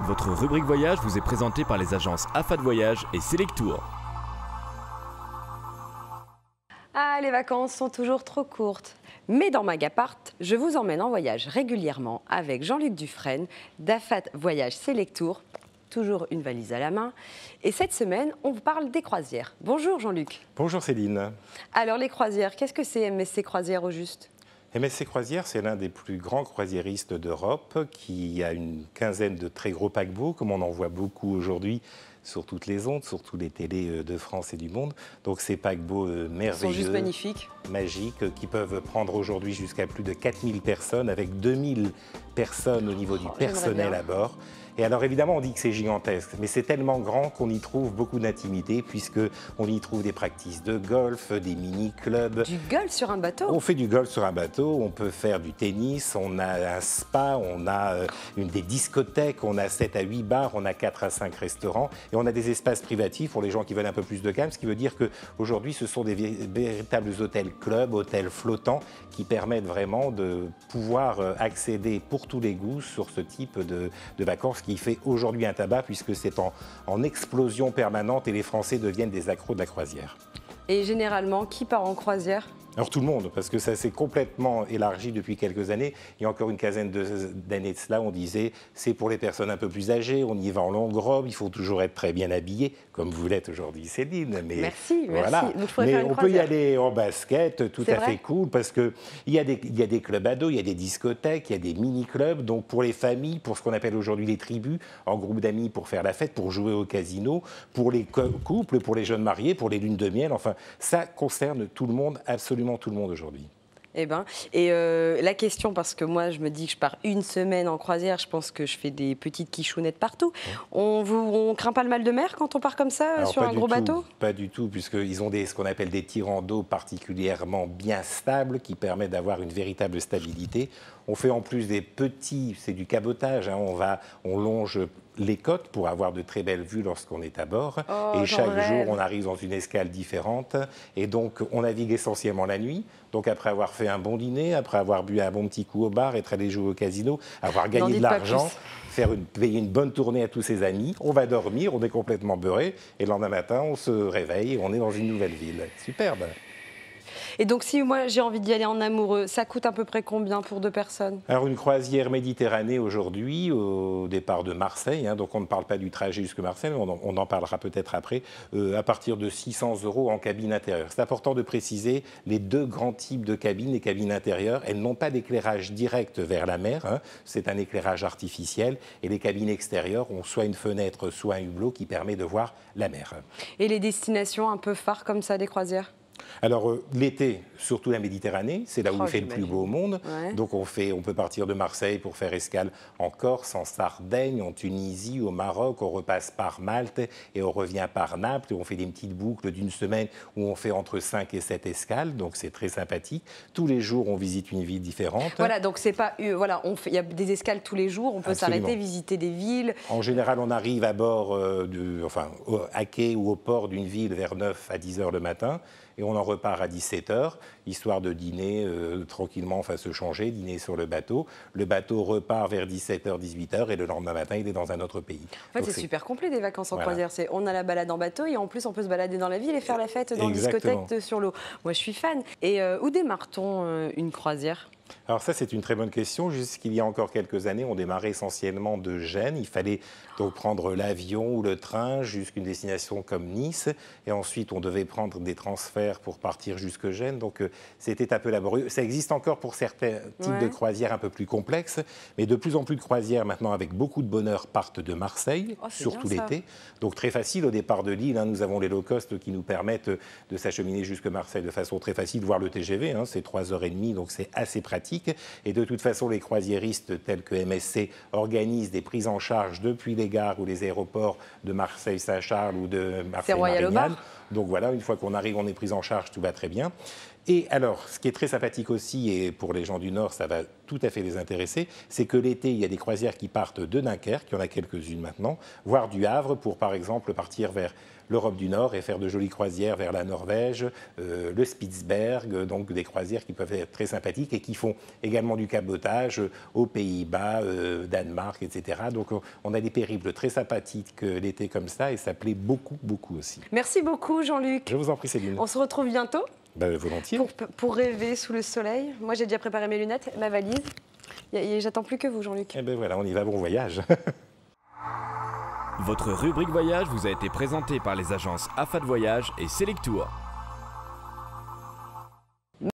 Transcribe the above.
Votre rubrique voyage vous est présentée par les agences AFAD Voyage et Selectour. Ah, les vacances sont toujours trop courtes. Mais dans Magapart, je vous emmène en voyage régulièrement avec Jean-Luc Dufresne d'AFAD Voyage Selectour, toujours une valise à la main. Et cette semaine, on vous parle des croisières. Bonjour Jean-Luc. Bonjour Céline. Alors les croisières, qu'est-ce que c'est MSC Croisières au juste ? MSC Croisières, c'est l'un des plus grands croisiéristes d'Europe qui a une quinzaine de très gros paquebots, comme on en voit beaucoup aujourd'hui sur toutes les ondes, sur tous les télés de France et du monde. Donc ces paquebots merveilleux, ils sont juste magnifiques, magiques, qui peuvent prendre aujourd'hui jusqu'à plus de 4000 personnes, avec 2000 personnes au niveau du personnel à bord. Et alors évidemment, on dit que c'est gigantesque, mais c'est tellement grand qu'on y trouve beaucoup d'intimité, puisqu'on y trouve des practices de golf, des mini-clubs. Du golf sur un bateau ? On fait du golf sur un bateau, on peut faire du tennis, on a un spa, on a des discothèques, on a 7 à 8 bars, on a 4 à 5 restaurants, et on a des espaces privatifs pour les gens qui veulent un peu plus de calme, ce qui veut dire qu'aujourd'hui, ce sont des véritables hôtels-clubs, hôtels flottants, qui permettent vraiment de pouvoir accéder pour tous les goûts sur ce type de vacances, qui fait aujourd'hui un tabac puisque c'est en explosion permanente et les Français deviennent des accros de la croisière. Et généralement, qui part en croisière ? Alors tout le monde, parce que ça s'est complètement élargi depuis quelques années. Il y a encore une quinzaine d'années de cela, on disait c'est pour les personnes un peu plus âgées, on y va en longue robe, il faut toujours être très bien habillé, comme vous l'êtes aujourd'hui Céline. Mais merci, voilà. merci. Donc, mais on peut y aller en basket, tout à fait cool, parce qu'il y a des clubs ados, il y a des discothèques, il y a des mini-clubs, donc pour les familles, pour ce qu'on appelle aujourd'hui les tribus, en groupe d'amis pour faire la fête, pour jouer au casino, pour les couples, pour les jeunes mariés, pour les lunes de miel, enfin ça concerne tout le monde, absolument tout le monde aujourd'hui. Eh ben, et la question, parce que moi je me dis que je pars une semaine en croisière, je pense que je fais des petites quichounettes partout. On craint pas le mal de mer quand on part comme ça sur un gros bateau ? Pas du tout, puisqu'ils ont ce qu'on appelle des tirants d'eau particulièrement bien stables qui permettent d'avoir une véritable stabilité. On fait en plus des petits, c'est du cabotage, hein, on longe les côtes pour avoir de très belles vues lorsqu'on est à bord. Et chaque jour, on arrive dans une escale différente. Et donc, on navigue essentiellement la nuit. Donc, après avoir fait un bon dîner, après avoir bu un bon petit coup au bar, être allé jouer au casino, avoir gagné de l'argent, payer une bonne tournée à tous ses amis, on va dormir, on est complètement beurré. Et le lendemain matin, on se réveille et on est dans une nouvelle ville. Superbe. Et donc, si moi j'ai envie d'y aller en amoureux, ça coûte à peu près combien pour 2 personnes ? Alors, une croisière Méditerranée aujourd'hui, au départ de Marseille, hein, donc on ne parle pas du trajet jusqu'à Marseille, on en parlera peut-être après, à partir de 600 € en cabine intérieure. C'est important de préciser les deux grands types de cabines. Les cabines intérieures, elles n'ont pas d'éclairage direct vers la mer, hein, c'est un éclairage artificiel, et les cabines extérieures ont soit une fenêtre, soit un hublot qui permet de voir la mer. Et les destinations un peu phares comme ça des croisières ? Alors l'été, surtout la Méditerranée, c'est là où il fait le plus beau au monde. Ouais. Donc on peut partir de Marseille pour faire escale en Corse, en Sardaigne, en Tunisie, au Maroc. On repasse par Malte et on revient par Naples. Et on fait des petites boucles d'une semaine où on fait entre 5 et 7 escales. Donc c'est très sympathique. Tous les jours, on visite une ville différente. Voilà, donc c'est pas... Voilà, il y a des escales tous les jours. On peut s'arrêter, visiter des villes. En général, on arrive à bord, à quai ou au port d'une ville vers 9 à 10 heures le matin. Et on en repart à 17h, histoire de dîner tranquillement, enfin se changer, dîner sur le bateau. Le bateau repart vers 17h, 18h et le lendemain matin, il est dans un autre pays. En fait, c'est super complet des vacances en croisière. On a la balade en bateau et en plus, on peut se balader dans la ville et faire la fête dans une discothèque sur l'eau. Moi, je suis fan. Et où démarre-t-on une croisière ? Alors ça, c'est une très bonne question. Jusqu'il y a encore quelques années, on démarrait essentiellement de Gênes. Il fallait donc prendre l'avion ou le train jusqu'à une destination comme Nice. Et ensuite, on devait prendre des transferts pour partir jusque Gênes. Donc c'était un peu laborieux. Ça existe encore pour certains types de croisières un peu plus complexes. Mais de plus en plus de croisières, maintenant, avec beaucoup de bonheur, partent de Marseille, surtout l'été. Donc très facile au départ de Lille. Hein, nous avons les low-cost qui nous permettent de s'acheminer jusque Marseille de façon très facile, voire le TGV. Hein, c'est 3h30, donc c'est assez pratique. Et de toute façon, les croisiéristes tels que MSC organisent des prises en charge depuis les gares ou les aéroports de Marseille-Saint-Charles ou de Marseille-Marignane. Donc voilà, une fois qu'on arrive, on est pris en charge, tout va très bien. Et alors, ce qui est très sympathique aussi, et pour les gens du Nord, ça va tout à fait les intéresser, c'est que l'été, il y a des croisières qui partent de Dunkerque, il y en a quelques-unes maintenant, voire du Havre, pour par exemple partir vers l'Europe du Nord et faire de jolies croisières vers la Norvège, le Spitzberg, donc des croisières qui peuvent être très sympathiques et qui font également du cabotage aux Pays-Bas, Danemark, etc. Donc on a des périples très sympathiques l'été comme ça et ça plaît beaucoup, beaucoup aussi. Merci beaucoup Jean-Luc. Je vous en prie Céline. On se retrouve bientôt. Volontiers. Pour rêver sous le soleil. Moi, j'ai déjà préparé mes lunettes, ma valise. J'attends plus que vous, Jean-Luc. Eh bien voilà, on y va, bon voyage. Votre rubrique voyage vous a été présentée par les agences AFAD Voyage et Selectour.